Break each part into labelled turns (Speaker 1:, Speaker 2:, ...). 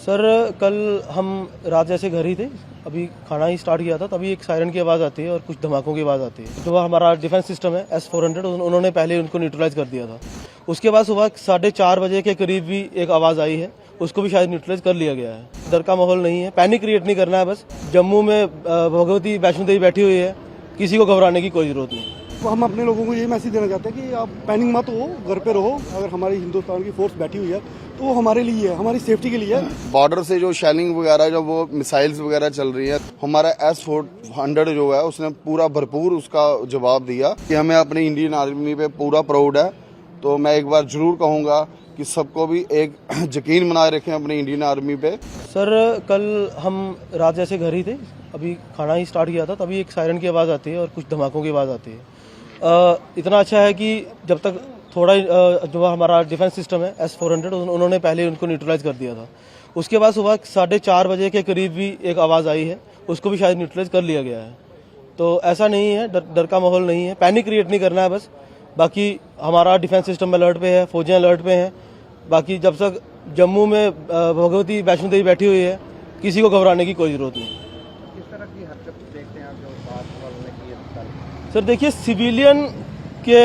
Speaker 1: Sir कल हम रात जैसे घर ही थे, अभी खाना ही स्टार्ट किया था, तभी एक सायरन की आवाज़ आती है और कुछ धमाकों की आवाज़ आती है। जो हमारा डिफेंस सिस्टम है S-400 उन्होंने पहले उनको न्यूट्रलाइज कर दिया था। उसके बाद सुबह 4:30 बजे के करीब भी एक आवाज़ आई है, उसको भी शायद न्यूट्रलाइज कर लिया गया है। डर का माहौल नहीं है, पैनिक क्रिएट नहीं करना है। बस जम्मू में भगवती वैष्णो देवी बैठी हुई है, किसी को घबराने की कोई ज़रूरत नहीं।
Speaker 2: तो हम अपने लोगों को ये मैसेज देना चाहते हैं कि आप पैनिक मत हो, घर पे रहो। अगर हमारी हिंदुस्तान की फोर्स बैठी हुई है तो वो हमारे लिए है, हमारी सेफ्टी के लिए है।
Speaker 3: बॉर्डर से जो शेलिंग वगैरह जो वो मिसाइल्स वगैरह चल रही है, हमारा S-400 जो है उसने पूरा भरपूर उसका जवाब दिया कि हमें अपनी इंडियन आर्मी पे पूरा प्राउड है। तो मैं एक बार जरूर कहूँगा कि सबको भी एक यकीन बनाए रखें अपनी इंडियन आर्मी पे।
Speaker 1: सर कल हम रात जैसे घर ही थे, अभी खाना ही स्टार्ट किया था, तभी एक सायरन की आवाज़ आती है और कुछ धमाकों की आवाज़ आती है। इतना अच्छा है कि जब तक थोड़ा जो हमारा डिफेंस सिस्टम है S-400 उन्होंने पहले उनको न्यूट्रलाइज कर दिया था। उसके बाद सुबह 4:30 बजे के करीब भी एक आवाज़ आई है, उसको भी शायद न्यूट्रलाइज कर लिया गया है। तो ऐसा नहीं है, डर का माहौल नहीं है, पैनिक क्रिएट नहीं करना है। बस बाकी हमारा डिफेंस सिस्टम अलर्ट पे है, फौजियाँ अलर्ट पे हैं। बाकी जब तक जम्मू में भगवती वैष्णो देवी बैठी हुई है, किसी को घबराने की कोई ज़रूरत नहीं।
Speaker 4: किस तरह की हरकत देखते हैं आप जो बात वालों ने की है?
Speaker 1: सर देखिए, सिविलियन के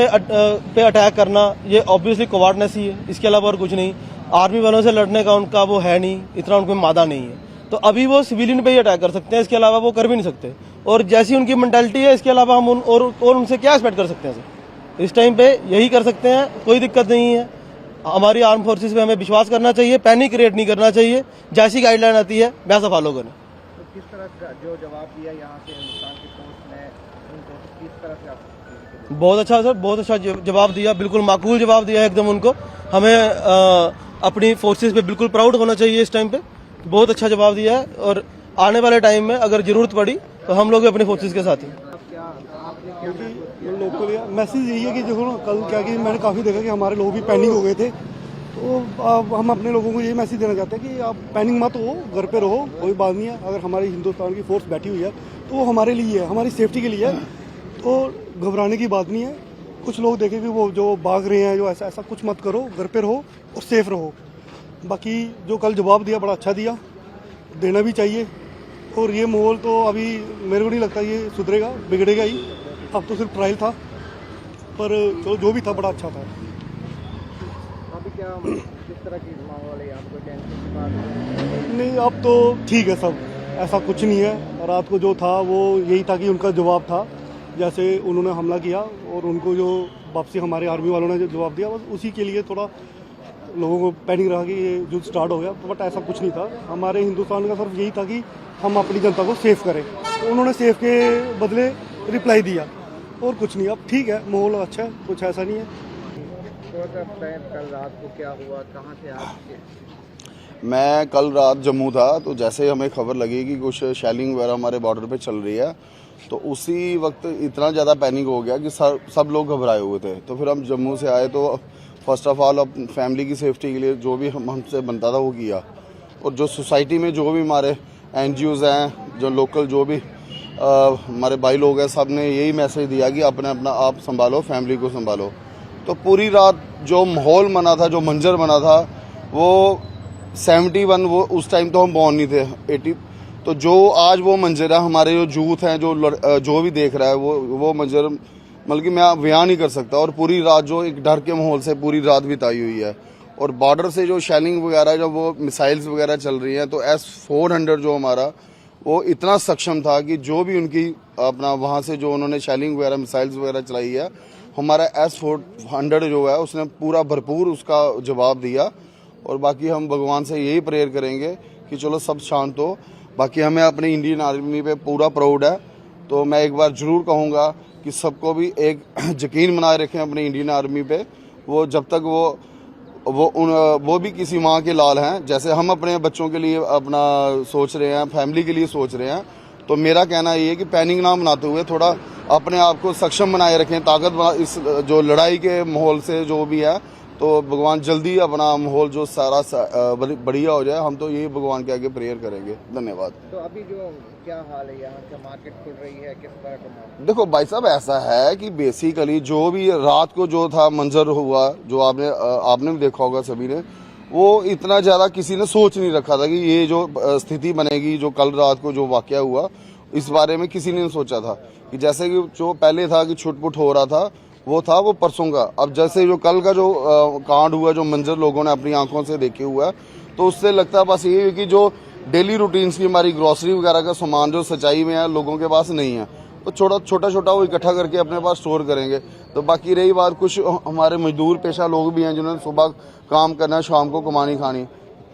Speaker 1: पे अटैक करना ये ऑब्वियसली कोवार्डनेस ही है, इसके अलावा और कुछ नहीं। आर्मी वालों से लड़ने का उनका वो है नहीं, इतना उनमें मादा नहीं है। तो अभी वो सिविलियन पे ही अटैक कर सकते हैं, इसके अलावा वो कर भी नहीं सकते। और जैसी उनकी मेंटालिटी है, इसके अलावा हम और उनसे क्या एक्सपेक्ट कर सकते हैं सर? इस टाइम पे यही कर सकते हैं, कोई दिक्कत नहीं है। हमारी आर्म फोर्सेस पे हमें विश्वास करना चाहिए, पैनिक क्रिएट नहीं करना चाहिए। जैसी गाइडलाइन आती है वैसा फॉलो करें।
Speaker 4: तो किस तरह का जो जवाब दिया यहाँ से हिंदुस्तान की फोर्स ने उनको, तो किस तरह से आप
Speaker 1: बहुत अच्छा सर, बहुत अच्छा जवाब दिया, बिल्कुल माकूल जवाब दिया है एकदम उनको। हमें अपनी फोर्सेस पे बिल्कुल प्राउड होना चाहिए इस टाइम पे। बहुत अच्छा जवाब दिया है और आने वाले टाइम में अगर जरूरत पड़ी तो हम लोग भी अपनी फोर्सेस के साथ हैं।
Speaker 2: लोकल मैसेज यही है कि देखो ना, कल क्या कि मैंने काफ़ी देखा कि हमारे लोग भी पैनिक हो गए थे। तो अब हम अपने लोगों को ये मैसेज देना चाहते हैं कि आप पैनिक मत हो, घर पे रहो, कोई बात नहीं है। अगर हमारी हिंदुस्तान की फोर्स बैठी हुई है तो वो हमारे लिए है, हमारी सेफ्टी के लिए है। तो घबराने की बात नहीं है। कुछ लोग देखें कि वो जो भाग रहे हैं, जो ऐसा कुछ मत करो, घर पे रहो और सेफ रहो। बाकी जो कल जवाब दिया बड़ा अच्छा दिया, देना भी चाहिए। और ये माहौल तो अभी मेरे को नहीं लगता ये सुधरेगा, बिगड़ेगा ही। अब तो सिर्फ ट्रायल था, पर चलो जो भी था बड़ा अच्छा था।
Speaker 4: अभी क्या किस तरह की माहौल है यहाँ पे? कोई टेंशन की बात है?
Speaker 2: नहीं, अब तो ठीक है सब, ऐसा कुछ नहीं है। रात को जो था वो यही था कि उनका जवाब था, जैसे उन्होंने हमला किया और उनको जो वापसी हमारे आर्मी वालों ने जो जवाब दिया, बस उसी के लिए थोड़ा लोगों को पैनिक रहा कि ये युद्ध स्टार्ट हो गया। बट ऐसा कुछ नहीं था। हमारे हिंदुस्तान का सिर्फ यही था कि हम अपनी जनता को सेफ करें, तो उन्होंने सेफ के बदले रिप्लाई दिया और कुछ नहीं। अब ठीक है, माहौल अच्छा है, कुछ ऐसा नहीं है।
Speaker 4: कल रात को क्या हुआ, कहाँ से आप?
Speaker 3: मैं कल रात जम्मू था, तो जैसे हमें खबर लगी कि कुछ शेलिंग वगैरह हमारे बॉर्डर पे चल रही है, तो उसी वक्त इतना ज़्यादा पैनिक हो गया कि सब लोग घबराए हुए थे। तो फिर हम जम्मू से आए, तो फर्स्ट ऑफ ऑल अपनी फैमिली की सेफ्टी के लिए जो भी हमसे बनता था वो किया। और जो सोसाइटी में जो भी हमारे NGOs हैं, जो लोकल जो भी हमारे भाई लोग हैं, सब ने यही मैसेज दिया कि अपना आप संभालो, फैमिली को संभालो। तो पूरी रात जो माहौल बना था, जो मंजर बना था, वो 71, वो उस टाइम तो हम बॉर्न नहीं थे, 80। तो जो आज वो मंजर है, हमारे जो यूथ हैं, जो भी देख रहा है, वो मंजर मतलब कि मैं बयान नहीं कर सकता। और पूरी रात जो एक डर के माहौल से पूरी रात बिताई हुई है। और बॉर्डर से जो शेलिंग वगैरह जो वो मिसाइल्स वगैरह चल रही हैं, तो S-400 जो हमारा वो इतना सक्षम था कि जो भी उनकी अपना वहाँ से जो उन्होंने शेलिंग वगैरह मिसाइल्स वगैरह चलाई है, हमारा S-400 जो है उसने पूरा भरपूर उसका जवाब दिया। और बाकी हम भगवान से यही प्रेयर करेंगे कि चलो सब शांत हो। बाकी हमें अपनी इंडियन आर्मी पे पूरा प्राउड है। तो मैं एक बार जरूर कहूँगा कि सबको भी एक यकीन बनाए रखें अपनी इंडियन आर्मी पे। वो जब तक वो भी किसी माँ के लाल हैं, जैसे हम अपने बच्चों के लिए अपना सोच रहे हैं, फैमिली के लिए सोच रहे हैं। तो मेरा कहना ये है कि पैनिक ना बनाते हुए थोड़ा अपने आप को सक्षम बनाए रखें, ताकत इस जो लड़ाई के माहौल से जो भी है। तो भगवान जल्दी अपना माहौल जो सारा बढ़िया हो जाए, हम तो यही भगवान के आगे प्रेयर करेंगे। धन्यवाद।
Speaker 4: तो अभी जो क्या हाल है यहाँ का, मार्केट खुल रही है, किस तरह का माहौल?
Speaker 3: देखो भाई साहब, ऐसा है कि बेसिकली जो भी रात को जो था मंजर हुआ, जो आपने भी देखा होगा सभी ने, वो इतना ज़्यादा किसी ने सोच नहीं रखा था कि ये जो स्थिति बनेगी, जो कल रात को जो वाकया हुआ, इस बारे में किसी ने नहीं सोचा था कि जैसे कि जो पहले था कि छुटपुट हो रहा था, वो परसों का। अब जैसे जो कल का जो कांड हुआ, जो मंजर लोगों ने अपनी आंखों से देखे हुआ है, तो उससे लगता है बस ये है कि जो डेली रूटीन्स की हमारी ग्रॉसरी वगैरह का सामान जो सच्चाई में है लोगों के पास नहीं है, तो छोटा छोटा वो इकट्ठा करके अपने पास स्टोर करेंगे। तो बाकी रही बात, कुछ हमारे मजदूर पेशा लोग भी हैं जिन्होंने सुबह काम करना है, शाम को कमानी खानी,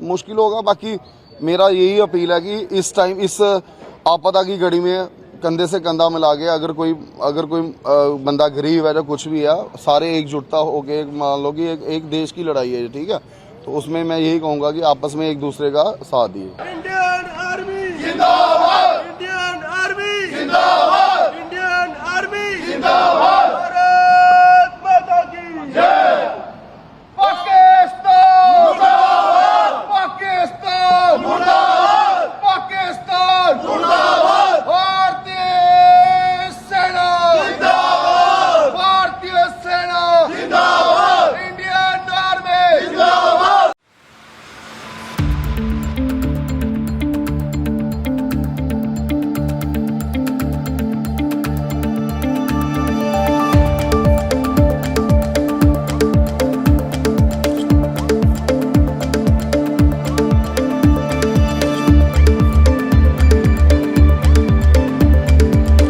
Speaker 3: मुश्किल होगा। बाकी मेरा यही अपील है कि इस टाइम, इस आपदा की घड़ी में कंधे से कंधा मिला के अगर कोई बंदा गरीब है या कुछ भी है, सारे एकजुटता होके, मान लो कि एक देश की लड़ाई है, ठीक है, तो उसमें मैं यही कहूँगा कि आपस में एक दूसरे का साथ दिए।
Speaker 5: इंडियन आर्मी जिंदाबाद।